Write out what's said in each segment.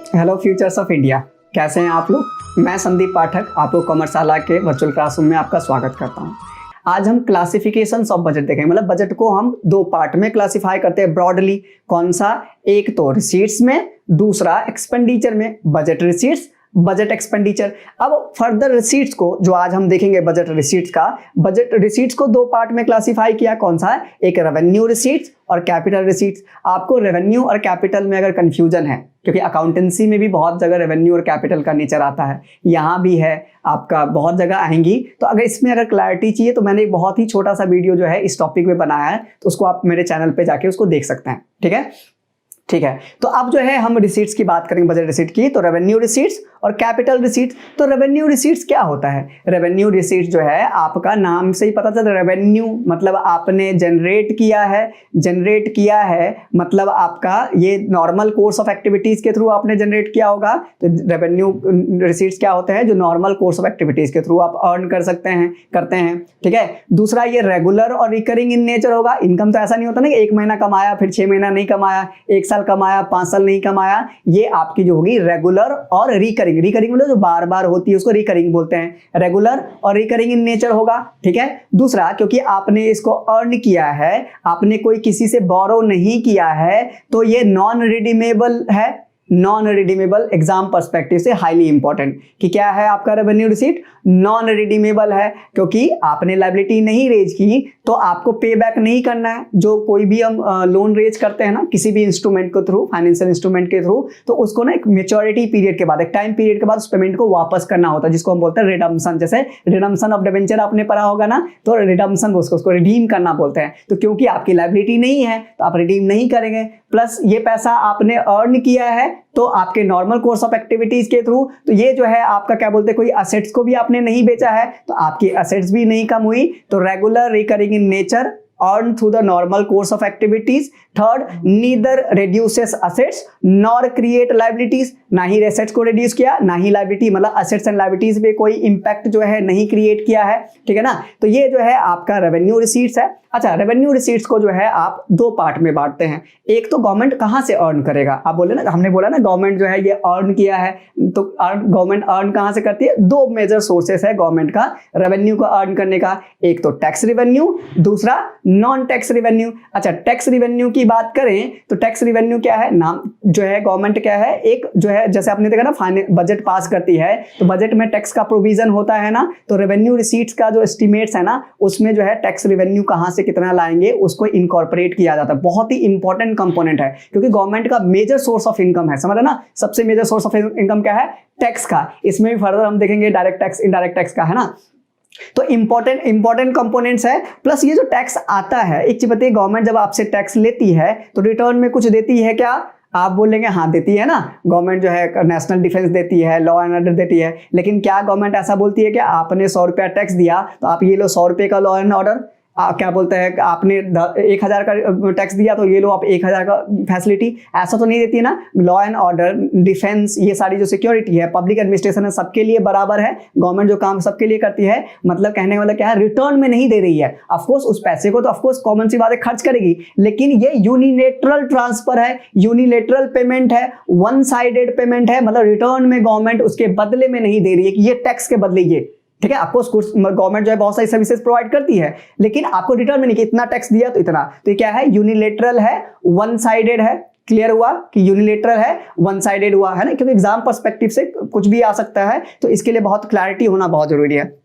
Hello futures of India, कैसे हैं आप लोग। मैं संदीप पाठक आपको कॉमर्सशाला के वर्चुअल क्लासरूम में आपका स्वागत करता हूं। आज हम क्लासिफिकेशंस ऑफ बजट देखेंगे, मतलब बजट को हम दो पार्ट में क्लासिफाई करते हैं ब्रॉडली। कौन सा? एक तो रिसीट्स में, दूसरा एक्सपेंडिचर में। Budget receipts, budget expenditure. अब फर्दर रिसीट्स को जो आज हम देखेंगे, बजट रिसीट्स को दो पार्ट में क्लासिफाई किया। कौन सा है? एक रेवेन्यू रिसीट्स और कैपिटल रिसीट्स। आपको रेवेन्यू और कैपिटल में अगर कंफ्यूजन है, क्योंकि अकाउंटेंसी में भी बहुत जगह रेवेन्यू और कैपिटल का नेचर आता है, यहाँ भी है, आपका बहुत जगह आएंगी, तो अगर इसमें अगर क्लैरिटी चाहिए तो मैंने एक बहुत ही छोटा सा वीडियो जो है इस टॉपिक में बनाया है, तो उसको आप मेरे चैनल पे जाके उसको देख सकते हैं। ठीक है। तो अब जो है हम रिसीट्स की बात करेंगे, बजट रिसीट की। तो रेवेन्यू रिसीट्स और कैपिटल रिसीट्स। तो रेवेन्यू रिसीट्स क्या होता है? रेवेन्यू रिसीट्स जो है, आपका नाम से ही पता चलता है, रेवेन्यू मतलब आपने जनरेट किया है मतलब आपका ये नॉर्मल कोर्स ऑफ एक्टिविटीज के थ्रू आपने जनरेट किया होगा। तो रेवेन्यू रिसीट्स क्या होते हैं? जो नॉर्मल कोर्स ऑफ एक्टिविटीज के थ्रू आप अर्न करते हैं। ठीक है। दूसरा, ये रेगुलर और रिकरिंग इन नेचर होगा। इनकम तो ऐसा नहीं होता ना कि 1 महीना कमाया फिर 6 महीना नहीं कमाया, 1 साल कमाया 5 साल नहीं कमाया। ये आपकी जो होगी रेगुलर और रिकरिंग मतलब जो बार बार होती है उसको रिकरिंग बोलते हैं। रेगुलर और रिकरिंग इन नेचर होगा। ठीक है। दूसरा, क्योंकि आपने इसको अर्न किया है, आपने कोई किसी से बोरो नहीं किया है, तो ये नॉन रिडीमेबल है। नॉन रिडीमेबल एग्जाम पर्सपेक्टिव से हाईली इंपॉर्टेंट कि क्या है आपका रेवेन्यू रिसीट? नॉन रिडीमेबल है, क्योंकि आपने लायबिलिटी नहीं रेज की तो आपको पे बैक नहीं करना है। जो कोई भी हम लोन रेज करते हैं ना, किसी भी इंस्ट्रूमेंट के थ्रू, फाइनेंशियल इंस्ट्रूमेंट के थ्रू, तो उसको ना एक मेच्योरिटी पीरियड के बाद, एक टाइम पीरियड के बाद उस पेमेंट को वापस करना होता है, जिसको हम बोलते हैं रिडम्पशन। जैसे रिडम्पशन ऑफ डिबेंचर आपने पढ़ा होगा ना, तो रिडम्पशन उसको रिडीम करना बोलते हैं। तो क्योंकि आपकी लायबिलिटी नहीं है तो आप रिडीम नहीं करेंगे, प्लस ये पैसा आपने अर्न किया है तो आपके नॉर्मल कोर्स ऑफ एक्टिविटीज के थ्रू, तो ये जो है आपका क्या बोलते हैं, कोई असेट्स को भी आपने नहीं बेचा है तो आपकी असेट्स भी नहीं कम हुई। तो regular recurring in nature, earned through the normal course of activities. Third, neither reduces assets nor create liabilities. ना ही assets को reduce किया, ना ही liability, मतलब assets and liabilities पे कोई impact जो है नहीं create किया है। ठीक है ना। तो ये जो है आपका revenue receipts है। अच्छा, रेवेन्यू रिसीट्स को जो है आप दो पार्ट में बांटते हैं। एक तो गवर्नमेंट कहां से अर्न करेगा, आप बोले ना, हमने बोला ना गवर्नमेंट जो है ये अर्न किया है, तो गवर्नमेंट अर्न कहां से करती है? दो मेजर सोर्सेस है गवर्नमेंट का रेवेन्यू को अर्न करने का। एक तो टैक्स रेवेन्यू, दूसरा नॉन टैक्स रेवेन्यू। अच्छा, टैक्स रेवेन्यू की बात करें तो टैक्स रेवेन्यू क्या है? नाम जो है गवर्नमेंट क्या है, एक जो है, जैसे आपने देखा ना बजट पास करती है तो बजट में टैक्स का प्रोविजन होता है ना, तो रेवेन्यू रिसीट्स का जो एस्टिमेट्स है ना, उसमें जो है टैक्स रेवेन्यू कहां से कितना लाएंगे उसको इनकॉर्पोरेट किया जाता है। बहुत ही इंपॉर्टेंट कंपोनेंट है, क्योंकि गवर्नमेंट का मेजर सोर्स ऑफ इनकम है, समझ रहे ना। सबसे मेजर सोर्स ऑफ इनकम क्या है? टैक्स का। इसमें भी फर्दर हम देखेंगे डायरेक्ट टैक्स, इनडायरेक्ट टैक्स का, है ना। तो इंपॉर्टेंट कंपोनेंट्स है। प्लस ये जो टैक्स आता है, एक चीज बताइए, गवर्नमेंट जब आपसे टैक्स लेती है तो रिटर्न में कुछ देती है क्या? आप बोलेंगे हाँ देती है ना, गवर्नमेंट जो है नेशनल डिफेंस देती है, लॉ एंड ऑर्डर देती है। लेकिन क्या गवर्नमेंट ऐसा बोलती है कि आपने 100 रुपया टैक्स दिया तो आप ये लो 100 रुपये का लॉ एंड ऑर्डर? क्या बोलते हैं, आपने 1000 का टैक्स दिया तो ये लो आप 1000 का फैसिलिटी? ऐसा तो नहीं देती है ना। लॉ एंड ऑर्डर, डिफेंस, ये सारी जो सिक्योरिटी है, पब्लिक एडमिनिस्ट्रेशन है, सबके लिए बराबर है। गवर्नमेंट जो काम सबके लिए करती है, मतलब कहने वाला क्या है, रिटर्न में नहीं दे रही है। ऑफकोर्स उस पैसे को तो ऑफकोर्स कॉमन सी बात है खर्च करेगी, लेकिन ये यूनिलेटरल ट्रांसफर है, यूनिलेटरल पेमेंट है, वन साइडेड पेमेंट है, मतलब रिटर्न में गवर्नमेंट उसके बदले में नहीं दे रही है कि ये टैक्स के बदले ये। ठीक है। आपको गवर्नमेंट जो है बहुत सारी सर्विसेज प्रोवाइड करती है, लेकिन आपको रिटर्न में नहीं कि इतना टैक्स दिया तो इतना। तो ये क्या है? यूनिलेटरल है, वन साइडेड है। क्लियर हुआ कि यूनिलेटरल है, वन साइडेड हुआ, है ना, क्योंकि एग्जाम पर्सपेक्टिव से कुछ भी आ सकता है, तो इसके लिए बहुत क्लैरिटी होना बहुत जरूरी है।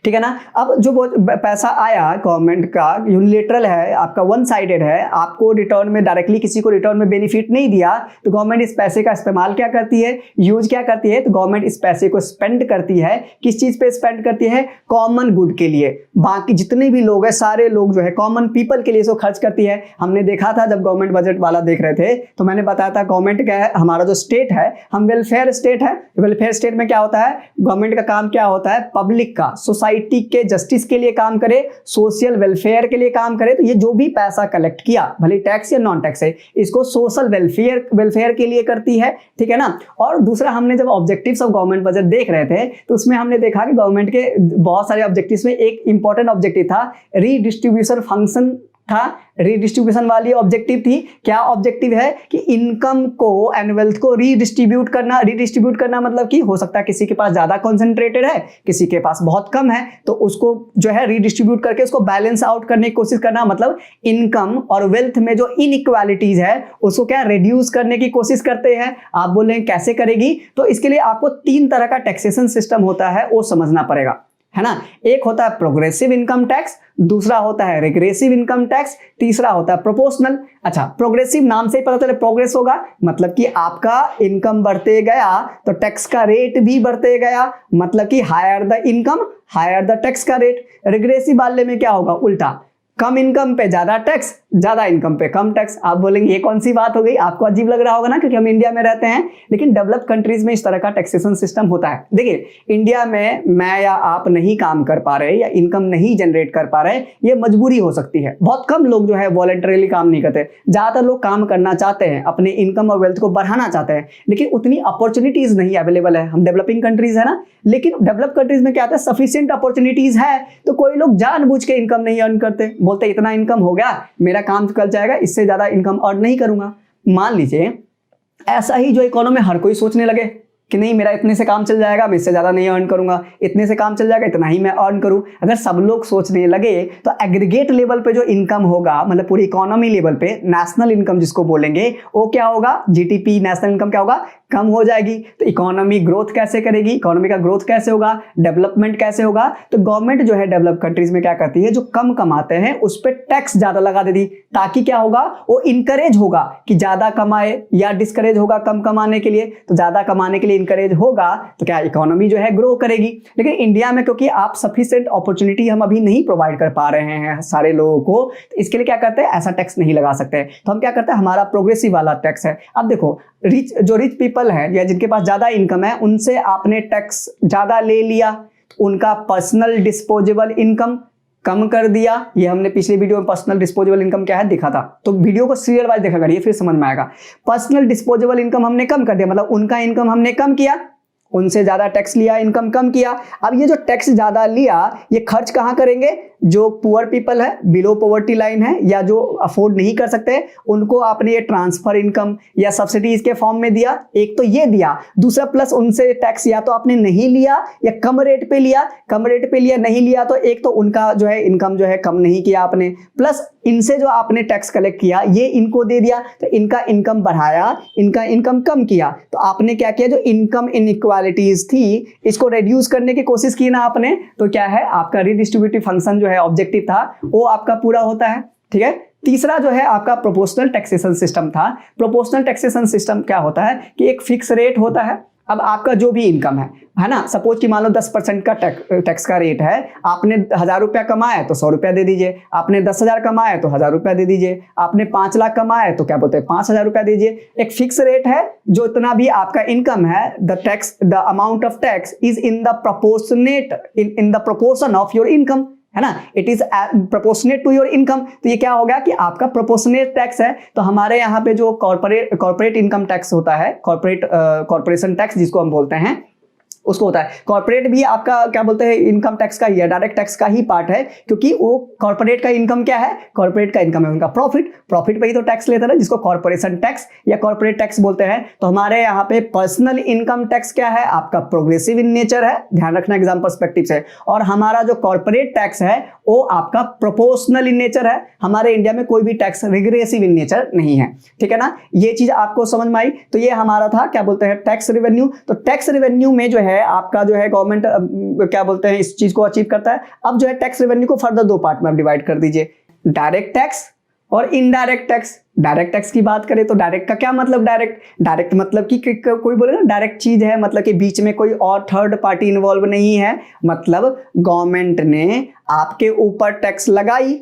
ठीक है ना। अब जो पैसा आया गवर्नमेंट का, यूनिलेटरल है, आपका वन साइडेड है, आपको रिटर्न में डायरेक्टली किसी को रिटर्न में बेनिफिट नहीं दिया, तो गवर्नमेंट इस पैसे का इस्तेमाल क्या करती है, यूज क्या करती है? तो गवर्नमेंट इस पैसे को स्पेंड करती है। किस चीज पे स्पेंड करती है? कॉमन गुड के लिए। बाकी जितने भी लोग हैं, सारे लोग जो है कॉमन पीपल के लिए इसको खर्च करती है। हमने देखा था जब गवर्नमेंट बजट वाला देख रहे थे तो मैंने बताया था गवर्नमेंट क्या है, हमारा जो स्टेट है, हम वेलफेयर स्टेट है। वेलफेयर स्टेट में क्या होता है? गवर्नमेंट का काम क्या होता है? पब्लिक का, सोसाइटी के जस्टिस के लिए काम करे, सोशल वेलफेयर के लिए काम करे। तो ये जो भी पैसा कलेक्ट किया, भले टैक्स या नॉन टैक्स है, इसको सोशल वेलफेयर के लिए करती है। ठीक है ना। और दूसरा, हमने जब ऑब्जेक्टिव्स ऑफ गवर्नमेंट बजट देख रहे थे तो उसमें हमने देखा कि गवर्नमेंट के बहुत सारे ऑब्जेक्टिव्स में एक इंपॉर्टेंट ऑब्जेक्टिव था रीडिस्ट्रीब्यूशन फंक्शन था, रीडिस्ट्रीब्यूशन वाली ऑब्जेक्टिव थी। क्या ऑब्जेक्टिव है कि इनकम को एंड वेल्थ को रीडिस्ट्रीब्यूट करना मतलब कि हो सकता है किसी के पास ज्यादा कॉन्सेंट्रेटेड है, किसी के पास बहुत कम है, तो उसको जो है रीडिस्ट्रीब्यूट करके उसको बैलेंस आउट करने की कोशिश करना, मतलब इनकम और वेल्थ में जो इनइक्वालिटीज है उसको क्या रिड्यूस करने की कोशिश करते हैं। आप बोलेंगे कैसे करेगी, तो इसके लिए आपको 3 तरह का टैक्सेशन सिस्टम होता है वो समझना पड़ेगा, है ना। एक होता है प्रोग्रेसिव इनकम टैक्स, दूसरा होता है रिग्रेसिव इनकम टैक्स, तीसरा होता है प्रोपोर्शनल। अच्छा, प्रोग्रेसिव नाम से ही पता चले प्रोग्रेस होगा, मतलब कि आपका इनकम बढ़ते गया तो टैक्स का रेट भी बढ़ते गया, मतलब कि higher the income higher the tax का रेट। रिग्रेसिव वाले में क्या होगा, उल्टा, कम इनकम पे ज्यादा टैक्स, ज्यादा इनकम पे कम टैक्स। आप बोलेंगे ये कौन सी बात हो गई, आपको अजीब लग रहा होगा ना, क्योंकि हम इंडिया में रहते हैं, लेकिन डेवलप कंट्रीज में इस तरह का टैक्सेशन सिस्टम होता है। देखिए, इंडिया में मैं या आप नहीं काम कर पा रहे या इनकम नहीं जनरेट कर पा रहे, ये मजबूरी हो सकती है। बहुत कम लोग जो है वॉलंटरीली काम नहीं करते, ज्यादातर लोग काम करना चाहते हैं, अपने इनकम और वेल्थ को बढ़ाना चाहते हैं, लेकिन उतनी अपॉर्चुनिटीज नहीं अवेलेबल है। हम डेवलपिंग कंट्रीज है ना, लेकिन डेवलप कंट्रीज में क्या आता है, सफिशिएंट अपॉर्चुनिटीज है, तो कोई लोग जानबूझ के इनकम नहीं अर्न करते, बोलते इतना इनकम हो गया, मेरा काम तो चल जाएगा, इससे ज्यादा इनकम अर्न नहीं करूंगा। मान लीजिए ऐसा ही जो इकोनॉमी हर कोई सोचने लगे कि नहीं मेरा इतने से काम चल जाएगा, मैं इससे ज्यादा नहीं अर्न करूंगा, इतने से काम चल जाएगा, इतना ही मैं अर्न करूं। अगर सब लोग सोचने लगे तो एग्रीगेट लेवल पे जो इनकम होगा, मतलब पूरी इकोनॉमी लेवल पे नेशनल इनकम जिसको बोलेंगे, वो क्या होगा, जीडीपी नेशनल इनकम क्या होगा, कम हो जाएगी। तो इकोनॉमी ग्रोथ कैसे करेगी, इकोनॉमी का ग्रोथ कैसे होगा, डेवलपमेंट कैसे होगा। तो गवर्नमेंट जो है डेवलप कंट्रीज में क्या करती है, जो कम कमाते हैं उस पर टैक्स ज्यादा लगा देती, ताकि क्या होगा, वो इनकरेज होगा कि ज्यादा कमाए, या डिस्करेज होगा कम कमाने के लिए। तो ज्यादा कमाने के लिए इनकरेज होगा तो क्या इकोनॉमी जो है ग्रो करेगी। लेकिन इंडिया में क्योंकि आप सफिशिएंट अपॉर्चुनिटी हम अभी नहीं प्रोवाइड कर पा रहे हैं सारे लोगों को, तो इसके लिए क्या करते हैं, ऐसा टैक्स नहीं लगा सकते। तो हम क्या करते हैं, हमारा प्रोग्रेसिव वाला टैक्स है। अब देखो, रिच पीपल है या जिनके पास ज्यादा इनकम है, उनसे आपने टैक्स ज्यादा ले लिया, उनका पर्सनल डिस्पोजेबल इनकम कम कर दिया। ये हमने पिछले वीडियो में पर्सनल डिस्पोजेबल इनकम क्या है दिखा था, तो वीडियो को सीरियल वाइज देखा करिए, फिर समझ में आएगा। पर्सनल डिस्पोजेबल इनकम हमने कम कर दिया, मतलब उनका इनकम हमने कम किया, उनसे ज्यादा टैक्स लिया, इनकम कम किया। अब ये जो टैक्स ज्यादा लिया, ये खर्च कहां करेंगे, जो पुअर पीपल है, बिलो पॉवर्टी लाइन है, या जो अफोर्ड नहीं कर सकते, उनको आपने ये ट्रांसफर इनकम या सब्सिडीज के फॉर्म में दिया। एक तो ये दिया, दूसरा प्लस उनसे टैक्स या तो आपने नहीं लिया या कम रेट पे लिया, नहीं लिया तो एक तो उनका जो है इनकम जो है कम नहीं किया आपने, प्लस इनसे जो आपने टैक्स कलेक्ट किया ये इनको दे दिया, तो इनका इनकम बढ़ाया, इनका इनकम कम किया। तो आपने क्या किया, जो इनकम इनइक्वालिटीज थी इसको रिड्यूस करने की कोशिश की ना आपने, तो क्या है, आपका रिडिस्ट्रीब्यूटिव फंक्शन जो है ऑब्जेक्टिव था वो आपका पूरा होता है। ठीक है। तीसरा जो है आपका प्रोपोर्शनल टैक्सेशन सिस्टम था। प्रोपोर्शनल टैक्सेशन सिस्टम क्या होता है कि एक फिक्स रेट होता है। अब आपका जो भी इनकम है ना, सपोज कि मान लो 10% का टैक्स का रेट है, आपने 1000 रुपया कमाया तो 100 रुपया दे दीजिए, आपने 10,000 कमाया तो 1000 रुपया दे दीजिए, आपने 5 लाख कमाया तो क्या बोलते हैं 5000 रुपया दीजिए। एक फिक्स रेट है, जो इतना भी आपका इनकम है, the amount of tax is in the proportion of your income, है ना, it is proportionate to your income. तो ये क्या हो गया कि आपका प्रोपोर्शनेट टैक्स है। तो हमारे यहाँ पे जो कॉर्पोरेट इनकम टैक्स होता है, कॉर्पोरेशन टैक्स जिसको हम बोलते हैं, उसको होता है। कॉर्पोरेट भी आपका क्या बोलते हैं इनकम टैक्स का ही है, डायरेक्ट टैक्स का ही पार्ट है, क्योंकि वो कॉर्पोरेट का इनकम क्या है, कॉर्पोरेट का इनकम है उनका प्रॉफिट पे ही तो टैक्स लेता है, जिसको कॉर्पोरेशन टैक्स या कॉर्पोरेट टैक्स बोलते हैं। तो हमारे यहाँ पे पर्सनल इनकम टैक्स क्या है, आपका प्रोग्रेसिव इन नेचर है, ध्यान रखना एग्जाम पर्सपेक्टिव से। और हमारा जो कॉर्पोरेट टैक्स है वो आपका प्रोपोर्शनल इन नेचर है। हमारे इंडिया में कोई भी टैक्स रिग्रेसिव इन नेचर नहीं है, ठीक है ना। ये चीज आपको समझ में आई। तो ये हमारा था क्या बोलते हैं टैक्स रेवेन्यू। तो टैक्स रेवेन्यू में जो है आपका जो है गवर्नमेंट क्या बोलते हैं इस चीज को अचीव करता है। अब जो है टैक्स रेवेन्यू को फर्दर 2 पार्ट में डिवाइड कर दीजिए, डायरेक्ट टैक्स और इनडायरेक्ट टैक्स। डायरेक्ट टैक्स की बात करें तो डायरेक्ट का क्या मतलब, डायरेक्ट मतलब कि कोई बोले ना डायरेक्ट चीज है, मतलब कि बीच में कोई और थर्ड पार्टी इन्वॉल्व नहीं है, मतलब गवर्नमेंट ने आपके ऊपर टैक्स लगाई,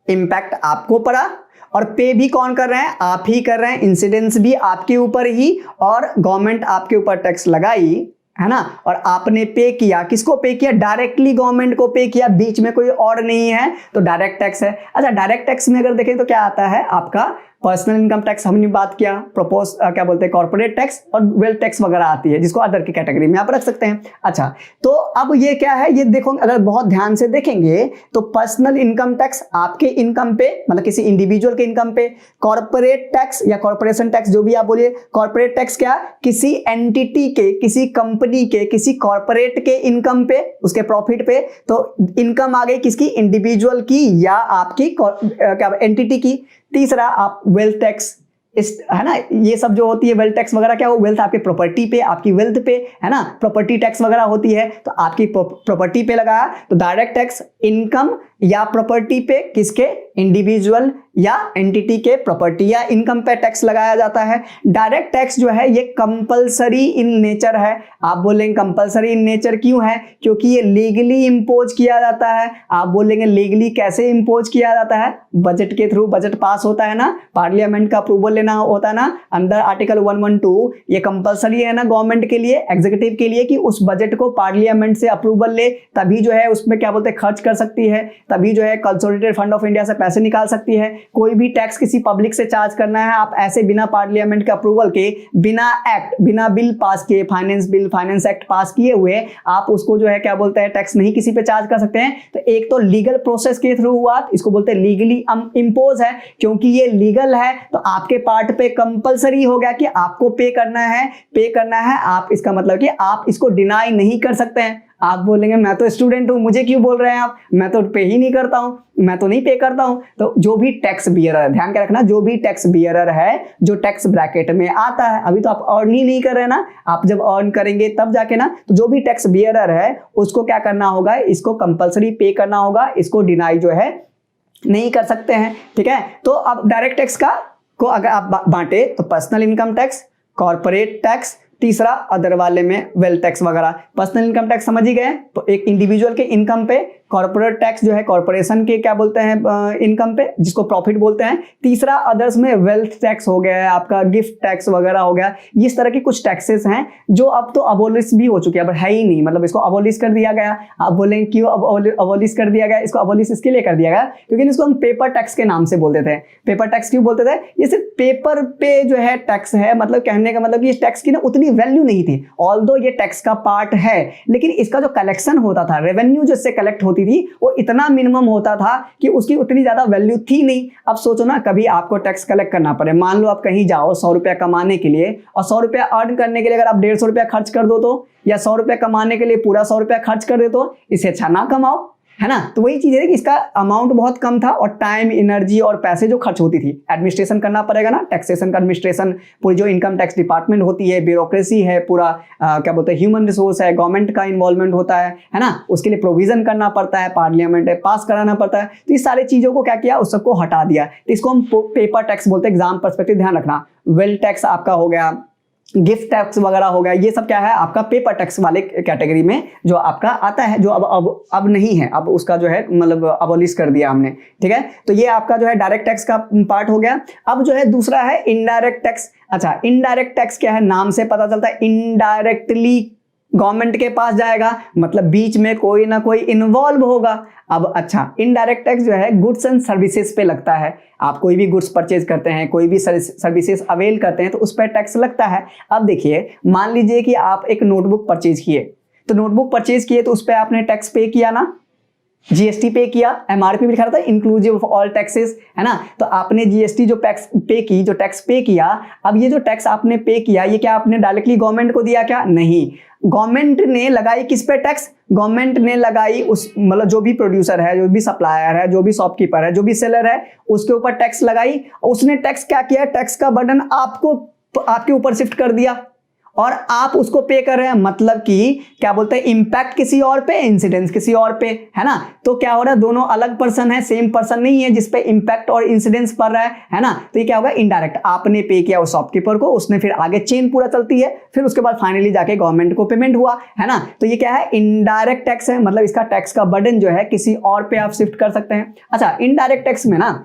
इंपैक्ट आपको पड़ा, और पे भी कौन कर रहे हैं, आप ही कर रहे हैं, इंसिडेंस भी आपके ऊपर ही, और गवर्नमेंट आपके ऊपर टैक्स लगाई, है ना, और आपने पे किया। किसको पे किया, डायरेक्टली गवर्नमेंट को पे किया, बीच में कोई और नहीं है, तो डायरेक्ट टैक्स है। अच्छा, डायरेक्ट टैक्स में अगर देखें तो क्या आता है आपका पर्सनल इनकम टैक्स हमने बात किया, प्रपोज क्या बोलते हैं कॉर्पोरेट टैक्स और वेल्थ टैक्स वगैरह आती है जिसको अदर की कैटेगरी में आप रख सकते हैं। अच्छा, तो अब ये क्या है, ये देखो अगर बहुत ध्यान से देखेंगे तो पर्सनल इनकम टैक्स आपके इनकम पे, मतलब किसी इंडिविजुअल के इनकम पे, कॉर्पोरेट टैक्स या कॉर्पोरेशन टैक्स जो भी आप बोलिए, कॉर्पोरेट टैक्स क्या, किसी एंटिटी के, किसी कंपनी के, किसी कॉर्पोरेट के इनकम पे, उसके प्रॉफिट पे। तो इनकम आ गई किसकी, इंडिविजुअल की या आपकी क्या एंटिटी की। तीसरा आप वेल्थ टैक्स, इस है ना, ये सब जो होती है वेल्थ टैक्स वगैरह क्या हो, वेल्थ आपके प्रॉपर्टी पे, आपकी वेल्थ पे, है ना, प्रॉपर्टी टैक्स वगैरह होती है तो आपकी प्रॉपर्टी पे लगाया। तो डायरेक्ट टैक्स इनकम या प्रॉपर्टी पे, किसके, इंडिविजुअल या एंटिटी के प्रॉपर्टी या इनकम पे टैक्स लगाया जाता है। डायरेक्ट टैक्स जो है ये कंपलसरी इन नेचर है। आप बोलेंगे कंपलसरी इन नेचर क्यों है, क्योंकि ये लीगली इंपोज किया जाता है। आप बोलेंगे लीगली कैसे इंपोज किया जाता है, बजट के थ्रू, बजट पास होता है ना, पार्लियामेंट का अप्रूवल लेना होता है ना, अंदर आर्टिकल 112 ये कंपलसरी है ना गवर्नमेंट के लिए, एग्जीक्यूटिव के लिए, कि उस बजट को पार्लियामेंट से अप्रूवल ले, तभी जो है उसमें क्या बोलते हैं खर्च कर सकती है, तभी जो है कंसोलिडेटेड फंड ऑफ इंडिया से पैसे निकाल सकती है। कोई भी टैक्स किसी पब्लिक से चार्ज करना है, आप ऐसे बिना पार्लियामेंट के अप्रूवल के, बिना एक्ट, बिना बिल पास किए, फाइनेंस बिल, फाइनेंस एक्ट पास किए हुए आप उसको जो है क्या बोलते हैं टैक्स नहीं किसी पे चार्ज कर सकते हैं। तो एक तो लीगल प्रोसेस के थ्रू हुआ, इसको बोलते हैं लीगली इंपोज है, क्योंकि ये लीगल है तो आपके पार्ट पे कंपलसरी हो गया कि आपको पे करना है, पे करना है आप, इसका मतलब कि आप इसको डिनाई नहीं कर सकते हैं। आप बोलेंगे मैं तो स्टूडेंट हूं, मुझे क्यों बोल रहे हैं आप, मैं तो पे ही नहीं करता हूं, मैं तो नहीं पे करता हूं। तो जो भी टैक्स बियरर, ध्यान के रखना, जो भी टैक्स बियरर है जो टैक्स ब्रैकेट में आता है, अभी तो आप अर्न ही नहीं कर रहे ना, आप जब अर्न करेंगे तब जाके ना, तो जो भी टैक्स बियरर है उसको क्या करना होगा, इसको कंपलसरी पे करना होगा, इसको डिनाई जो है नहीं कर सकते हैं। ठीक है, तो अब डायरेक्ट टैक्स का को अगर आप बांटे तो personal income tax, corporate tax, तीसरा अदर वाले में वेल्थ टैक्स वगैरह। पर्सनल इनकम टैक्स समझ ही गए, तो एक इंडिविजुअल के इनकम पे, कॉर्पोरेट टैक्स जो है कॉर्पोरेशन के क्या बोलते हैं इनकम पे, जिसको प्रॉफिट बोलते हैं। तीसरा अदर्स में वेल्थ टैक्स हो गया है आपका, गिफ्ट टैक्स वगैरह हो गया। इस तरह की कुछ टैक्सेस हैं जो अब तो अबोलिश भी हो चुके हैं, अब है ही नहीं, मतलब इसको अबोलिश कर दिया गया। आप बोलेंगे क्यों अबोलिश कर दिया गया, इसको अबोलिश इसके लिए कर दिया गया क्योंकि इसको हम पेपर टैक्स के नाम से बोलते थे। पेपर टैक्स क्यों बोलते थे, ये सिर्फ पेपर पे जो है टैक्स है, मतलब कहने का मतलब कि इस टैक्स की ना उतनी वैल्यू नहीं थी, ऑल्दो ये टैक्स का पार्ट है, लेकिन इसका जो कलेक्शन होता था, रेवेन्यू जो इससे कलेक्ट होती थी वो इतना मिनिमम होता था कि उसकी उतनी ज्यादा वैल्यू थी नहीं। अब सोचो ना, कभी आपको टैक्स कलेक्ट करना पड़े, मान लो आप कहीं जाओ 100 रुपया कमाने के लिए, और 100 रुपया अर्न करने के लिए अगर आप 150 रुपया खर्च कर दो तो, या 100 रुपया कमाने के लिए पूरा 100 रुपया खर्च कर दे तो इससे अच्छा ना कमाओ, है ना। तो वही चीज है कि इसका अमाउंट बहुत कम था और टाइम, एनर्जी और पैसे जो खर्च होती थी, एडमिनिस्ट्रेशन करना पड़ेगा ना, टैक्सेशन का एडमिनिस्ट्रेशन, पूरी जो इनकम टैक्स डिपार्टमेंट होती है, ब्यूरोक्रेसी है, पूरा क्या बोलते हैं ह्यूमन रिसोर्स है, गवर्नमेंट का इन्वॉल्वमेंट होता है ना, उसके लिए प्रोविजन करना पड़ता है, पार्लियामेंट पास कराना पड़ता है। तो इस सारी चीजों को क्या किया, उस सबको हटा दिया, तो इसको हम पेपर टैक्स बोलते हैं। एग्जाम पर्सपेक्टिव ध्यान रखना, वेल्थ टैक्स आपका हो गया, गिफ्ट टैक्स वगैरह हो गया, ये सब क्या है आपका पेपर टैक्स वाले कैटेगरी में जो आपका आता है, जो अब नहीं है, अब उसका जो है मतलब अबोलिश कर दिया हमने। ठीक है, तो ये आपका जो है डायरेक्ट टैक्स का पार्ट हो गया। अब जो है दूसरा है इनडायरेक्ट टैक्स। अच्छा, इनडायरेक्ट टैक्स क्या है, नाम से पता चलता है इनडायरेक्टली गवर्नमेंट के पास जाएगा, मतलब बीच में कोई ना कोई इन्वॉल्व होगा। अब अच्छा, इनडायरेक्ट टैक्स जो है गुड्स एंड सर्विसेज पे लगता है। आप कोई भी गुड्स परचेज करते हैं, कोई भी सर्विसेज अवेल करते हैं तो उस पर टैक्स लगता है। अब देखिए, मान लीजिए कि आप एक नोटबुक परचेज किए, तो नोटबुक परचेज किए तो उस पर आपने टैक्स पे किया ना, जीएसटी पे किया, एमआरपी भी लिखा रहता है इंक्लूसिव ऑफ ऑल टैक्सेस, है ना। तो आपने जीएसटी जो टैक्स पे की, जो टैक्स पे किया, अब ये जो टैक्स आपने पे किया, ये क्या आपने डायरेक्टली गवर्नमेंट को दिया क्या, नहीं, गवर्नमेंट ने लगाई किस पे टैक्स, गवर्नमेंट ने लगाई उस मतलब जो भी प्रोड्यूसर है, जो भी सप्लायर है, जो भी शॉपकीपर है, जो भी सेलर है, उसके ऊपर टैक्स लगाई। उसने टैक्स क्या किया, टैक्स का बर्डन आपके ऊपर शिफ्ट कर दिया और आप उसको पे कर रहे हैं, मतलब कि क्या बोलते हैं, इंपैक्ट किसी और पे, इंसिडेंस किसी और पे, है ना। तो क्या हो रहा है, दोनों अलग पर्सन है, सेम पर्सन नहीं है जिसपे इंपैक्ट और इंसिडेंस पड़ रहा है ना। तो ये क्या होगा, इनडायरेक्ट, आपने पे किया उस शॉपकीपर को, उसने फिर आगे चेन पूरा चलती है, फिर उसके बाद फाइनली जाके गवर्नमेंट को पेमेंट हुआ, है ना। तो ये क्या है, इनडायरेक्ट टैक्स है, मतलब इसका टैक्स का बर्डन जो है किसी और पे आप शिफ्ट कर सकते हैं। अच्छा, इनडायरेक्ट टैक्स में ना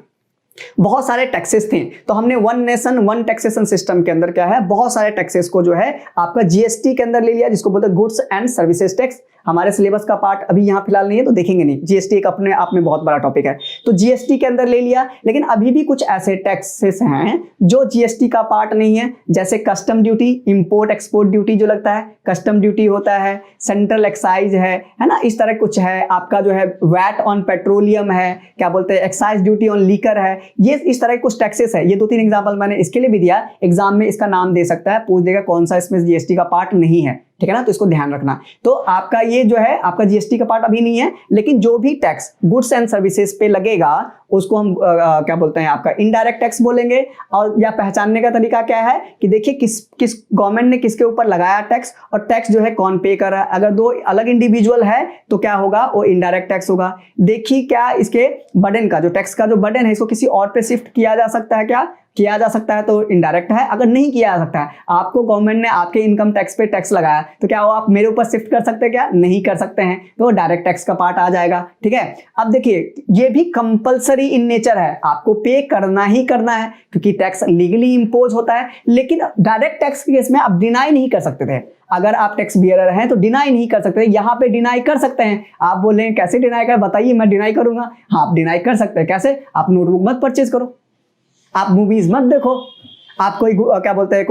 बहुत सारे टैक्सेस थे, तो हमने one nation one taxation system के अंदर क्या है, बहुत सारे टैक्सेस को जो है आपका जीएसटी के अंदर ले लिया, जिसको बोलते हैं गुड्स एंड सर्विसेज टैक्स। हमारे सिलेबस का पार्ट अभी यहाँ फिलहाल नहीं है तो देखेंगे नहीं। जीएसटी एक अपने आप में बहुत बड़ा टॉपिक है, तो जीएसटी के अंदर ले लिया। लेकिन अभी भी कुछ ऐसे टैक्सेस हैं जो जीएसटी का पार्ट नहीं है, जैसे custom duty, import export duty जो लगता है, कस्टम ड्यूटी होता है, सेंट्रल एक्साइज है ना, इस तरह कुछ है। आपका जो है वैट ऑन पेट्रोलियम है, क्या बोलते हैं एक्साइज ड्यूटी ऑन लीकर है, ये इस तरह के कुछ टैक्सेस है। ये 2-3 एग्जांपल मैंने इसके लिए भी दिया, एग्जाम में इसका नाम दे सकता है, पूछ देगा कौन सा इसमें जीएसटी का पार्ट नहीं है, ठीक है ना, तो इसको ध्यान रखना। तो आपका ये जो है आपका जीएसटी का पार्ट अभी नहीं है, लेकिन जो भी टैक्स गुड्स एंड सर्विसेज पे लगेगा उसको हम क्या बोलते हैं आपका इनडायरेक्ट टैक्स बोलेंगे। और या पहचानने का तरीका क्या है कि देखिए किस गवर्नमेंट ने किसके ऊपर लगाया टैक्स, और टैक्स जो है कौन पे कर रहा है। अगर दो अलग इंडिविजुअल है तो क्या होगा, वो इनडायरेक्ट टैक्स होगा। देखिए क्या इसके बर्डन का जो टैक्स का जो बर्डन है इसको किसी और पे शिफ्ट किया जा सकता है, क्या किया जा सकता है, तो इनडायरेक्ट है। अगर नहीं किया जा सकता है, आपको गवर्नमेंट ने आपके इनकम टैक्स पे टैक्स लगाया, तो क्या वो आप मेरे ऊपर शिफ्ट कर सकते हैं, क्या नहीं कर सकते हैं, तो डायरेक्ट टैक्स का पार्ट आ जाएगा, ठीक है। अब देखिए ये भी कंपलसरी इन नेचर है, आपको पे करना ही करना है क्योंकि टैक्स लीगली इंपोज होता है। लेकिन डायरेक्ट टैक्स के केस में आप डिनाई नहीं कर सकते थे। अगर आप टैक्स बियरर हैं तो डिनाई नहीं कर सकते, यहाँ पे डिनाई कर सकते हैं। आप बोल रहे हैं कैसे डिनाई कर, बताइए मैं डिनाई करूंगा। हाँ आप डिनाई कर सकते हैं, कैसे, आप नोटबुक मत परचेज करो, आप मूवीज मत देखो, आप कोई क्या बोलते हैं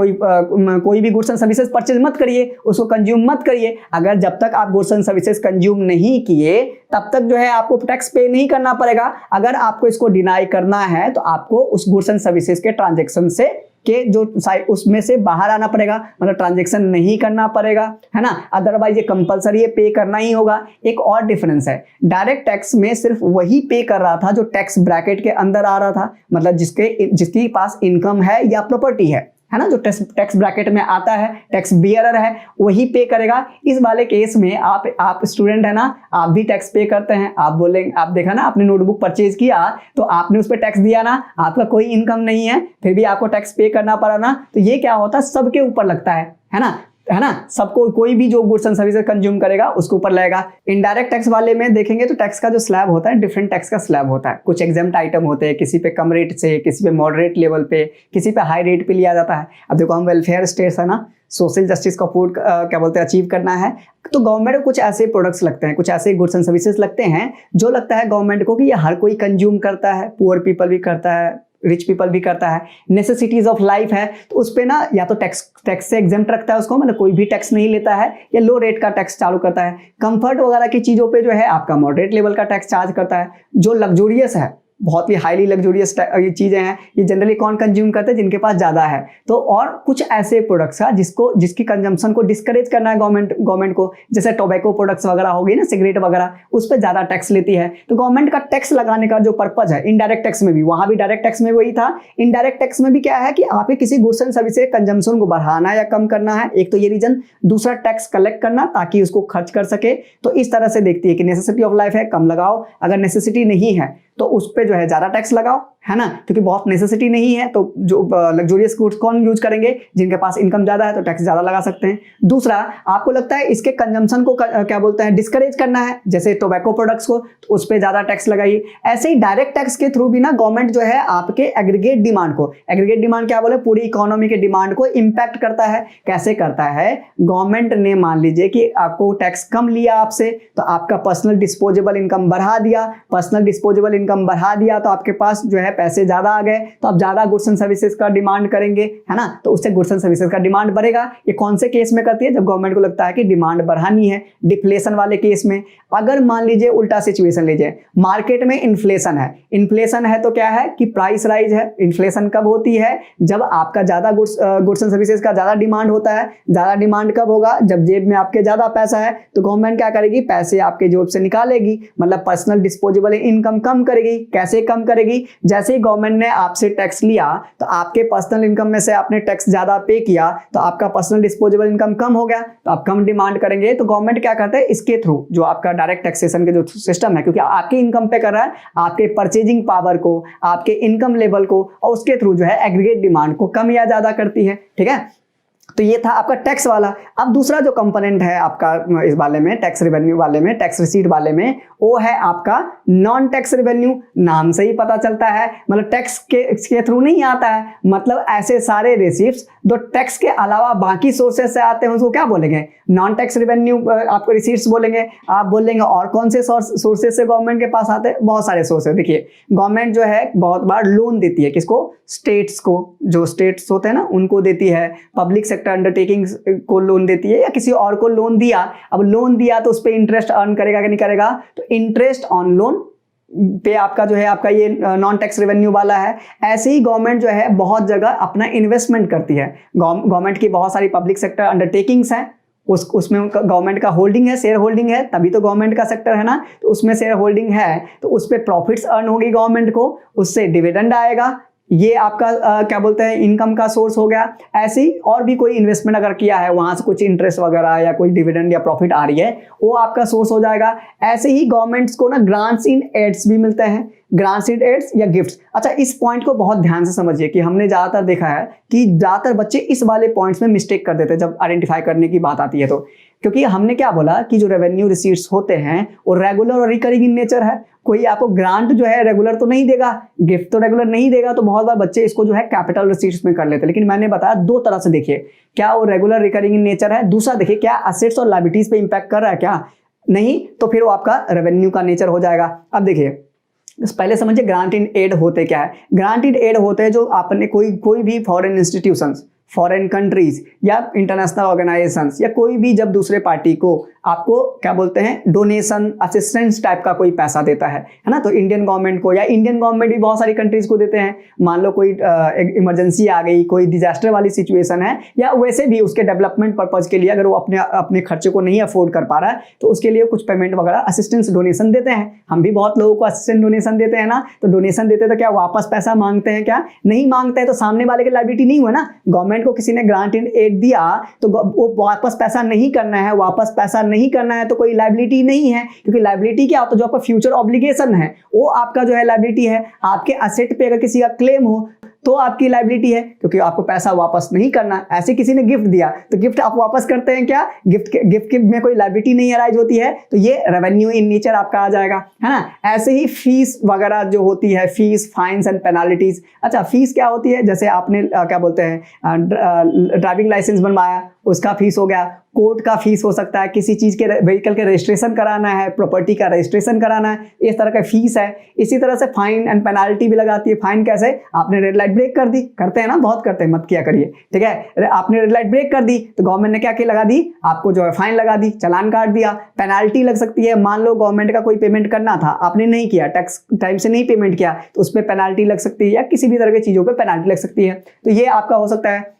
कोई भी गुड्स एंड सर्विसेज परचेज मत करिए, उसको कंज्यूम मत करिए। अगर जब तक आप गुड्स एंड सर्विसेज कंज्यूम नहीं किए तब तक जो है आपको टैक्स पे नहीं करना पड़ेगा। अगर आपको इसको डिनाई करना है तो आपको उस गुड्स एंड सर्विसेज के ट्रांजेक्शन से के जो उसमें से बाहर आना पड़ेगा, मतलब ट्रांजैक्शन नहीं करना पड़ेगा, है ना। अदरवाइज ये कंपलसरी है, पे करना ही होगा। एक और डिफरेंस है, डायरेक्ट टैक्स में सिर्फ वही पे कर रहा था जो टैक्स ब्रैकेट के अंदर आ रहा था, मतलब जिसके पास इनकम है या प्रॉपर्टी है ना, जो टैक्स ब्रैकेट में आता है, टैक्स बियरर है, वही पे करेगा। इस वाले केस में आप स्टूडेंट है ना, आप भी टैक्स पे करते हैं। आप बोलेंगे, आप देखा ना, आपने नोटबुक परचेज किया तो आपने उस पर टैक्स दिया ना, आपका कोई इनकम नहीं है फिर भी आपको टैक्स पे करना पड़ा ना, तो ये क्या होता है, सबके ऊपर लगता है ना, सबको, कोई भी जो गुड्स एंड सर्विसेज कंज्यूम करेगा उसके ऊपर लगेगा। इनडायरेक्ट टैक्स वाले में देखेंगे तो टैक्स का जो स्लैब होता है डिफरेंट टैक्स का स्लैब होता है। कुछ एग्जाम्प्ट आइटम होते हैं, किसी पे कम रेट से, किसी पे मॉडरेट लेवल पे, किसी पे हाई रेट पे लिया जाता है। अब देखो हम वेलफेयर स्टेट्स है ना, सोशल जस्टिस का फूड क्या बोलते हैं अचीव करना है, तो गवर्नमेंट को कुछ ऐसे प्रोडक्ट्स लगते हैं, कुछ ऐसे गुड्स एंड सर्विसेज लगते हैं जो लगता है गवर्नमेंट को कि ये हर कोई कंज्यूम करता है, पुअर पीपल भी करता है, रिच पीपल भी करता है, नेसेसिटीज ऑफ लाइफ है, तो उस पे ना या तो टैक्स से एग्जेम्प्ट रखता है उसको, मतलब कोई भी टैक्स नहीं लेता है, या लो रेट का टैक्स चालू करता है। कंफर्ट वगैरह की चीजों पे जो है आपका मॉडरेट लेवल का टैक्स चार्ज करता है। जो लग्जूरियस है, बहुत ही हाईली लग्जूरियस ये चीजें हैं, ये जनरली कौन कंज्यूम करते हैं, जिनके पास ज्यादा है। तो और कुछ ऐसे प्रोडक्ट्स का जिसकी कंजम्पशन को डिस्करेज करना है गवर्नमेंट को, जैसे टोबैको प्रोडक्ट्स वगैरह हो गई ना, सिगरेट वगैरह, उस पर ज्यादा टैक्स लेती है। तो गवर्नमेंट का टैक्स लगाने का जो पर्पज है, इनडायरेक्ट टैक्स में भी, वहां भी डायरेक्ट टैक्स में वही था, इनडायरेक्ट टैक्स में भी क्या है कि आपके किसी गुड्स एंड सर्विसेज कंजम्पशन को बढ़ाना या कम करना है, एक तो ये रीजन, दूसरा टैक्स कलेक्ट करना ताकि उसको खर्च कर सके। तो इस तरह से देखती है कि नेसेसिटी ऑफ लाइफ है, कम लगाओ, अगर नेसेसिटी नहीं है तो उस पे जो है ज्यादा टैक्स लगाओ, है ना, क्योंकि बहुत नेसेसिटी नहीं है तो जो लग्जूरियस गुड्स कौन यूज करेंगे, जिनके पास इनकम ज्यादा है तो टैक्स ज्यादा लगा सकते हैं। दूसरा, आपको लगता है इसके कंजम्पशन को क्या बोलते हैं डिस्करेज करना है, जैसे टोबैको प्रोडक्ट्स को, तो उस पर ज्यादा टैक्स लगाइए। ऐसे ही डायरेक्ट टैक्स के थ्रू भी ना गवर्नमेंट जो है आपके एग्रीगेट डिमांड को, एग्रीगेट डिमांड क्या बोले, पूरी इकोनॉमी के डिमांड को इंपैक्ट करता है। कैसे करता है, गवर्नमेंट ने मान लीजिए कि आपको टैक्स कम लिया आपसे, तो आपका पर्सनल डिस्पोजेबल इनकम बढ़ा दिया, पर्सनल डिस्पोजेबल इनकम बढ़ा दिया तो आपके पास जो है पैसे ज्यादा आ गए, तो आप ज्यादा गुड्स एंड सर्विसेज का डिमांड करेंगे, है ना, तो उससे गुड्स एंड सर्विसेज का डिमांड बढ़ेगा। ये कौन से केस में करती है, जब गवर्नमेंट को लगता है कि डिमांड बढ़ानी है। डिफ्लेशन वाले केस में, अगर मान लीजिए उल्टा सिचुएशन लीजिए, मार्केट में इन्फ्लेशन है तो क्या है कि प्राइस राइज है। इन्फ्लेशन कब होती है, जब आपका ज्यादा गुड्स एंड सर्विसेज का ज्यादा डिमांड होता है। ज्यादा डिमांड कब होगा, जब जेब में आपके ज्यादा पैसा है, तो गवर्नमेंट क्या करेगी, पैसे आपके जेब से निकालेगी, मतलब पर्सनल डिस्पोजेबल इनकम कम करेगी। कैसे कम करेगी, जैसे ही गवर्नमेंट ने आपसे टैक्स लिया तो आपके पर्सनल इनकम में से आपने टैक्स ज्यादा पे किया, तो आपका पर्सनल डिस्पोजेबल इनकम कम हो गया, तो आप कम डिमांड करेंगे। तो गवर्नमेंट क्या करते हैं, इसके थ्रू जो आपका डायरेक्ट टैक्सेशन के जो सिस्टम है, क्योंकि आपके इनकम पे कर रहा है, आपके परचेजिंग पावर को, आपके इनकम लेवल को, और उसके थ्रू जो है एग्रीगेट डिमांड को कम या ज्यादा करती है, ठीक है। तो ये था आपका टैक्स वाला। अब दूसरा जो कंपोनेंट है आपका इस वाले में, टैक्स रेवेन्यू वाले में, टैक्स रिसीट वाले में, वो है आपका नॉन टैक्स रेवेन्यू। नाम से ही पता चलता है, मतलब टैक्स के थ्रू नहीं आता है, मतलब ऐसे सारे रिसीट्स जो टैक्स के अलावा बाकी सोर्सेस से आते हैं उसको क्या बोलेंगे, नॉन टैक्स रेवेन्यू आपको रिसीट्स बोलेंगे। आप बोलेंगे और कौन से सोर्सेस से गवर्नमेंट के पास आते हैं, बहुत सारे सोर्सेस। देखिए गवर्नमेंट जो है बहुत बार लोन देती है, किसको, स्टेट्स को, जो स्टेट्स होते हैं ना उनको देती है, पब्लिक सेक्टर अंडरटेकिंग्स को लोन देती है, या किसी और को लोन दिया। अब लोन दिया तो उस पर इंटरेस्ट अर्न करेगा कि नहीं करेगा, तो इंटरेस्ट ऑन लोन पे आपका जो है आपका ये नॉन टैक्स रेवेन्यू वाला है। ऐसे ही गवर्नमेंट जो है बहुत जगह अपना इन्वेस्टमेंट करती है। गवर्नमेंट की बहुत सारी पब्लिक सेक्टर अंडरटेकिंग्स हैं, उसमें गवर्नमेंट का होल्डिंग है, शेयर होल्डिंग है, तभी तो गवर्नमेंट का सेक्टर है ना। तो उसमें शेयर होल्डिंग है तो उस पर प्रॉफिट्स अर्न होगी गवर्नमेंट को, उससे डिविडेंड आएगा, ये आपका क्या बोलते हैं इनकम का सोर्स हो गया। ऐसे ही और भी कोई इन्वेस्टमेंट अगर किया है वहां से कुछ इंटरेस्ट वगैरह या कोई डिविडेंड या प्रॉफिट आ रही है वो आपका सोर्स हो जाएगा। ऐसे ही गवर्नमेंट्स को ना ग्रांट्स इन एड्स भी मिलते हैं, ग्रांट्स इन एड्स या गिफ्ट्स। अच्छा इस पॉइंट को बहुत ध्यान से समझिए कि हमने ज्यादातर देखा है कि ज्यादातर बच्चे इस वाले पॉइंट्स में मिस्टेक कर देते हैं जब आइडेंटिफाई करने की बात आती है। तो क्योंकि हमने क्या बोला कि जो रेवेन्यू रिसीट्स होते हैं वो रेगुलर और रिकरिंग इन नेचर है। कोई आपको ग्रांट जो है रेगुलर तो नहीं देगा, गिफ्ट तो रेगुलर नहीं देगा, तो बहुत बार बच्चे इसको जो है कैपिटल रिसीट्स में कर लेते हैं। लेकिन मैंने बताया दो तरह से देखिए, क्या वो रेगुलर रिकरिंग इन नेचर है, दूसरा देखिए क्या असेट्स और लायबिलिटीज पे इंपैक्ट कर रहा है, क्या नहीं, तो फिर वो आपका रेवेन्यू का नेचर हो जाएगा। अब देखिए पहले समझिए ग्रांट इन एड होते क्या है। ग्रांट इन एड होते हैं जो आपने कोई भी फॉरेन इंस्टीट्यूशंस, फॉरेन कंट्रीज या इंटरनेशनल ऑर्गेनाइजेशंस या कोई भी जब दूसरे पार्टी को आपको क्या बोलते हैं डोनेशन असिस्टेंस टाइप का कोई पैसा देता है ना, तो इंडियन गवर्नमेंट को या इंडियन गवर्नमेंट भी बहुत सारी कंट्रीज को देते हैं। मान लो कोई इमरजेंसी आ गई, कोई डिजास्टर वाली सिचुएशन है, या वैसे भी उसके डेवलपमेंट पर्पज के लिए अगर वो अपने खर्चे को नहीं अफोर्ड कर पा रहा है तो उसके लिए कुछ पेमेंट वगैरह असिस्टेंस डोनेशन देते हैं। हम भी बहुत लोगों को असिस्टेंस डोनेशन देते हैं ना, तो डोनेशन देते तो क्या वापस पैसा मांगते हैं, क्या नहीं मांगते हैं, तो सामने वाले की लायबिलिटी नहीं हुआ ना। गवर्नमेंट को किसी ने ग्रांट इन एड दिया तो वो वापस पैसा नहीं करना है, वापस पैसा नहीं करना है तो कोई लायबिलिटी नहीं है, क्योंकि लायबिलिटी क्या होता है, जो आपका फ्यूचर ऑब्लिगेशन है वो आपका जो है लायबिलिटी है। आपके असेट पे अगर किसी का क्लेम हो तो आपकी लायबिलिटी है, क्योंकि आपको पैसा वापस नहीं करना। ऐसे किसी ने गिफ्ट दिया तो गिफ्ट आप वापस करते हैं क्या, गिफ्ट में कोई लायबिलिटी नहीं अराइज होती है, तो ये रेवेन्यू इन नेचर आपका आ जाएगा, है ना। ऐसे ही फीस वगैरह जो होती है, फीस, फाइन्स एंड पेनाल्टीज। अच्छा फीस क्या होती है, जैसे आपने क्या बोलते हैं ड्राइविंग लाइसेंस बनवाया उसका फीस हो गया, कोर्ट का फीस हो सकता है, किसी चीज के व्हीकल के रजिस्ट्रेशन कराना है, प्रॉपर्टी का रजिस्ट्रेशन कराना है, इस तरह का फीस है। इसी तरह से फाइन एंड पेनाल्टी भी लगाती है। फाइन कैसे, आपने रेड लाइट ब्रेक कर दी, करते हैं ना, बहुत करते हैं, मत किया करिए, ठीक है। आपने रेड लाइट ब्रेक कर दी तो गवर्नमेंट ने क्या लगा दी, आपको जो है फाइन लगा दी, चालान काट दिया। पेनाल्टी लग सकती है, मान लो गवर्नमेंट का कोई पेमेंट करना था, आपने नहीं किया, टैक्स टाइम से नहीं पेमेंट किया, तो उस पर पेनाल्टी लग सकती है, या किसी भी तरह की चीजों पर पेनाल्टी लग सकती है। तो ये आपका हो सकता है।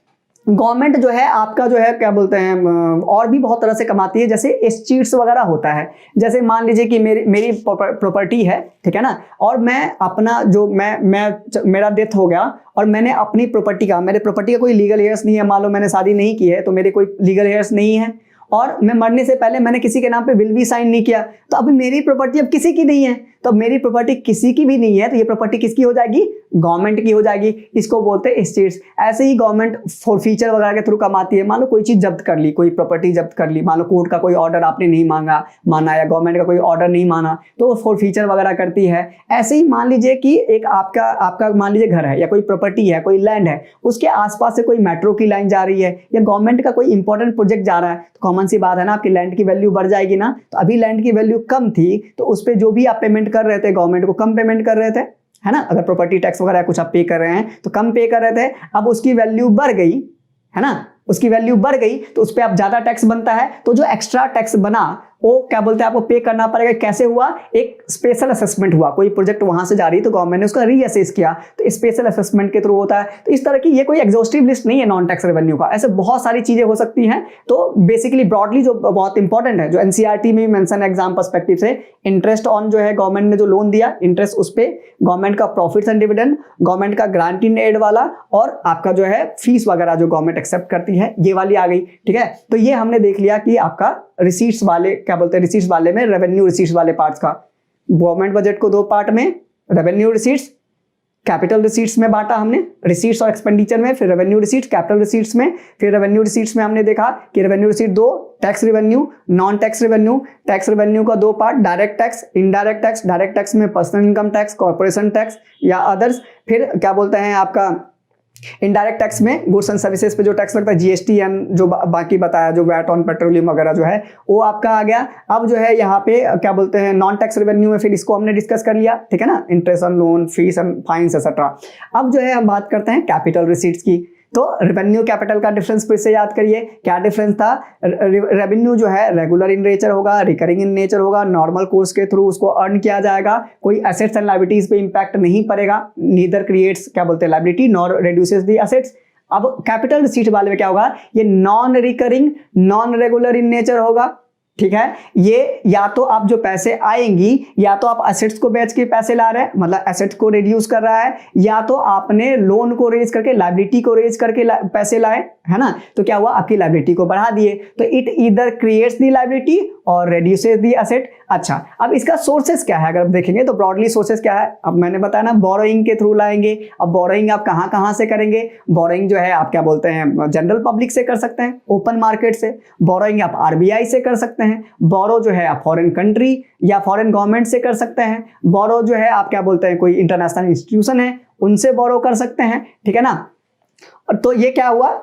गवर्नमेंट जो है आपका जो है क्या बोलते हैं और भी बहुत तरह से कमाती है, जैसे एस्टेट्स वगैरह होता है। जैसे मान लीजिए कि मेरी प्रॉपर्टी है, ठीक है ना, और मैं अपना जो मेरा डेथ हो गया और मैंने अपनी प्रॉपर्टी का, मेरे प्रॉपर्टी का कोई लीगल हेयर्स नहीं है, मान लो मैंने शादी नहीं की है तो मेरे कोई लीगल हेयर्स नहीं है, और मैं मरने से पहले मैंने किसी के नाम पे विल भी साइन नहीं किया, तो अभी मेरी प्रॉपर्टी अब किसी की नहीं है। तो मेरी प्रॉपर्टी किसी की भी नहीं है तो ये प्रॉपर्टी किसकी हो जाएगी, गवर्नमेंट की हो जाएगी। इसको बोलते हैं एस्टेट्स। ऐसे ही गवर्नमेंट फॉरफीचर वगैरह के थ्रू कमाती है। मान लो कोई चीज जब्त कर ली, कोई प्रॉपर्टी जब्त कर ली, मान लो कोर्ट का कोई ऑर्डर आपने नहीं माना या गवर्नमेंट का कोई ऑर्डर नहीं माना, तो वो फॉरफीचर वगैरह करती है। ऐसे ही मान लीजिए कि एक आपका मान लीजिए घर है या कोई प्रॉपर्टी है, कोई लैंड है, उसके आसपास से कोई मेट्रो की लाइन जा रही है या गवर्नमेंट का कोई इंपॉर्टेंट प्रोजेक्ट जा रहा है, तो कॉमन सी बात है ना, आपकी लैंड की वैल्यू बढ़ जाएगी ना। तो अभी लैंड की वैल्यू कम थी तो उस पर जो भी आप पेमेंट कर रहे थे गवर्नमेंट को, कम पेमेंट कर रहे थे, है ना। अगर प्रॉपर्टी टैक्स वगैरह कुछ आप पे कर रहे हैं तो कम पे कर रहे थे, अब उसकी वैल्यू बढ़ गई, है ना, उसकी वैल्यू बढ़ गई तो उस पर अब ज्यादा टैक्स बनता है। तो जो एक्स्ट्रा टैक्स बना वो क्या बोलते हैं आपको पे करना पड़ेगा। कैसे हुआ, एक स्पेशल असेसमेंट हुआ, कोई प्रोजेक्ट वहां से जा रही तो गवर्नमेंट ने उसका रीअसेस किया, तो स्पेशल असेसमेंट के थ्रू होता है। तो इस तरह की ये कोई एग्जॉस्टिव लिस्ट नहीं है नॉन टैक्स रेवेन्यू का, ऐसे बहुत सारी चीजें हो सकती हैं। तो बेसिकली ब्रॉडली जो बहुत इंपॉर्टेंट है, जो एनसीईआरटी में मेंशन है एग्जाम पर्सपेक्टिव से, इंटरेस्ट ऑन जो है गवर्नमेंट ने जो लोन दिया, इंटरेस्ट उस पर, गवर्नमेंट का प्रॉफिट्स एंड डिविडेंड, गवर्नमेंट का ग्रांट इन एड वाला, और आपका जो है फीस वगैरह जो गवर्नमेंट एक्सेप्ट करती है, ये वाली आ गई, ठीक है। तो ये हमने देख लिया कि आपका रिसीट्स वाले क्या बोलते हैं, रिसीट्स वाले में रेवेन्यू रिसीट्स वाले पार्ट्स का। गवर्नमेंट बजट को दो पार्ट में, रेवेन्यू रिसीट्स, कैपिटल रिसीट्स में बांटा हमने, रिसीट्स और एक्सपेंडिचर में, फिर रेवेन्यू रिसीट्स, कैपिटल रिसीट्स में, फिर रेवेन्यू रिसीट्स में हमने देखा कि रेवेन्यू रिसीट दो, tax revenue, non tax revenue. Tax revenue का दो part, direct tax, indirect tax. Direct tax में personal income tax, corporation tax या अदर्स। फिर क्या बोलते हैं आपका इनडायरेक्ट टैक्स में गुड्स एंड सर्विसेज पे जो टैक्स लगता है, जीएसटी एंड जो बाकी बताया, जो वैट ऑन पेट्रोलियम वगैरह जो है वो आपका आ गया। अब जो है यहाँ पे क्या बोलते हैं नॉन टैक्स रेवेन्यू में, फिर इसको हमने डिस्कस कर लिया, ठीक है ना, interest on loan, fees and fines etcetera. अब जो है हम बात करते हैं कैपिटल रिसीट्स की। तो रेवेन्यू कैपिटल का डिफरेंस फिर से याद करिए, क्या डिफरेंस था। रेवेन्यू जो है रेगुलर इन नेचर होगा, रिकरिंग इन नेचर होगा, नॉर्मल कोर्स के थ्रू उसको अर्न किया जाएगा, कोई एसेट्स एंड लायबिलिटीज पे इंपैक्ट नहीं पड़ेगा, नीदर क्रिएट्स क्या बोलते हैं liability nor reduces the assets. अब कैपिटल रिसीट वाले में क्या होगा, ये non recurring, non regular in nature होगा, ठीक है। ये या तो आप जो पैसे आएंगी, या तो आप एसेट्स को बेच के पैसे ला रहे हैं, मतलब एसेट्स को रिड्यूस कर रहा है, या तो आपने लोन को रेज करके, लायबिलिटी को रेज करके पैसे लाए, है ना, तो क्या हुआ, आपकी लायबिलिटी को बढ़ा दिए। तो it either creates the liability और रिड्यूसेस द एसेट। अच्छा, अब इसका सोर्सेस क्या है, अगर आप देखेंगे तो ब्रॉडली सोर्सेस क्या है, अब मैंने बताया ना बोरोइंग के थ्रू लाएंगे। अब बोरोइंग आप कहां कहां से करेंगे, बोरोइंग जो है आप क्या बोलते हैं जनरल पब्लिक से कर सकते हैं, ओपन मार्केट से। बोरोइंग आप आरबीआई से कर सकते हैं। बोरो जो है आप फॉरेन कंट्री या फॉरेन गवर्नमेंट से कर सकते हैं। बोरो जो है आप क्या बोलते हैं कोई इंटरनेशनल इंस्टीट्यूशन है उनसे बोरो कर सकते हैं, ठीक है ना। तो ये क्या हुआ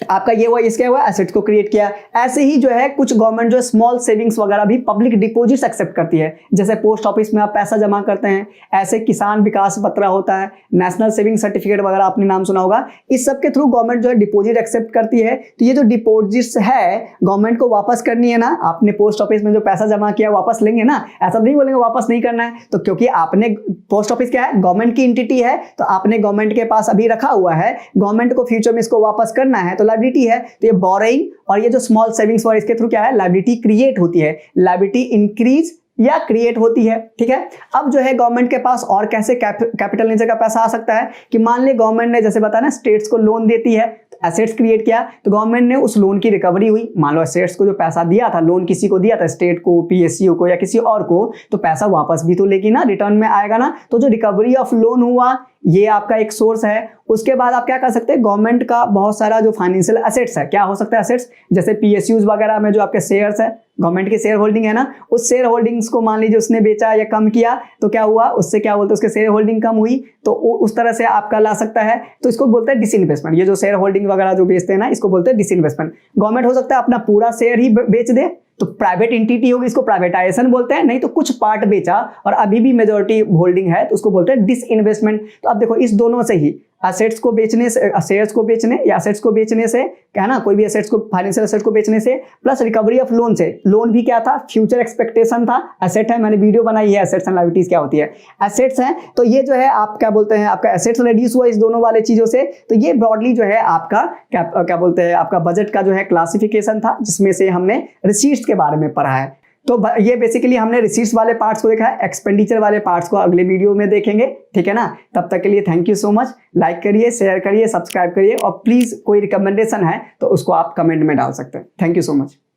आपका, ये हुआ इसके हुआ एसेट्स को क्रिएट किया। ऐसे ही जो है कुछ गवर्नमेंट जो स्मॉल सेविंग्स वगैरह भी पब्लिक डिपॉजिट्स एक्सेप्ट करती है, जैसे पोस्ट ऑफिस में आप पैसा जमा करते हैं, ऐसे किसान विकास पत्र होता है, नेशनल सेविंग सर्टिफिकेट वगैरह आपने नाम सुना होगा। इस सब के थ्रू गवर्नमेंट जो है डिपॉजिट एक्सेप्ट करती है। तो ये जो डिपॉजिट्स है गवर्नमेंट को वापस करनी है ना, आपने पोस्ट ऑफिस में जो पैसा जमा किया वापस लेंगे ना, ऐसा नहीं बोलेंगे वापस नहीं करना है। तो क्योंकि आपने पोस्ट ऑफिस क्या है, गवर्नमेंट की एंटिटी है, तो आपने गवर्नमेंट के पास अभी रखा हुआ है, गवर्नमेंट को फ्यूचर में इसको वापस करना है, तो लायबिलिटी है। तो ये बोरोइंग और ये जो स्मॉल सेविंग्स और इसके थ्रू क्या है, लायबिलिटी क्रिएट होती है, लायबिलिटी इंक्रीज या क्रिएट होती है, ठीक है। अब जो है गवर्नमेंट के पास और कैसे कैपिटल नेचर का पैसा आ सकता है कि मान ले गवर्नमेंट ने जैसे बताया ना स्टेट्स को लोन देती है, एसेट्स क्रिएट किया, तो गवर्नमेंट ने उस लोन की रिकवरी हुई। मान लो एसेट्स को जो पैसा दिया था, लोन किसी को दिया था, स्टेट को, पीएसयू को या किसी और को, तो पैसा वापस भी तो लेगी ना, रिटर्न में आएगा ना। तो जो रिकवरी ऑफ लोन हुआ ये आपका एक सोर्स है। उसके बाद आप क्या कर सकते हैं, गवर्नमेंट का बहुत सारा जो फाइनेंशियल एसेट्स है, क्या हो सकता है एसेट्स, जैसे पीएसयूज वगैरह में जो आपके शेयर्स है, गवर्नमेंट की शेयर होल्डिंग है ना, उस शेयर होल्डिंग्स को मान लीजिए उसने बेचा या कम किया, तो क्या हुआ उससे, क्या बोलते हैं उसके शेयर होल्डिंग कम हुई, तो उस तरह से आपका ला सकता है। तो इसको बोलते हैं डिसइन्वेस्टमेंट। ये जो शेयर होल्डिंग वगैरह जो बेचते हैं ना, इसको बोलते हैं डिसइन्वेस्टमेंट। गवर्नमेंट हो सकता है अपना पूरा शेयर ही बेच दे, तो प्राइवेट एंटिटी होगी, इसको प्राइवेटाइजेशन बोलते हैं, नहीं तो कुछ पार्ट बेचा और अभी भी मेजॉरिटी होल्डिंग है, तो उसको बोलते हैं डिसइन्वेस्टमेंट। तो अब देखो इस दोनों से ही, एसेट्स को बेचने से, शेयर्स को बेचने या एसेट्स को बेचने से, क्या है ना, कोई भी एसेट्स को, फाइनेंशियल एसेट्स को बेचने से, प्लस रिकवरी ऑफ लोन से। लोन भी क्या था, फ्यूचर एक्सपेक्टेशन था, एसेट है, मैंने वीडियो बनाई है एसेट्स एंड लायबिलिटीज क्या होती है, एसेट्स हैं। तो ये जो है आप क्या बोलते हैं, आपका एसेट्स रिड्यूस हुआ इस दोनों वाले चीजों से। तो ये ब्रॉडली जो है आपका क्या बोलते हैं, आपका बजट का जो है क्लासिफिकेशन था, जिसमें से हमने रिसीट्स के बारे में पढ़ा है। तो ये बेसिकली हमने रिसीट्स वाले पार्ट्स को देखा है, एक्सपेंडिचर वाले पार्ट्स को अगले वीडियो में देखेंगे, ठीक है ना। तब तक के लिए thank you so much. Like करिए, शेयर करिए, सब्सक्राइब करिए, और प्लीज कोई रिकमेंडेशन है तो उसको आप कमेंट में डाल सकते हैं। Thank you so much.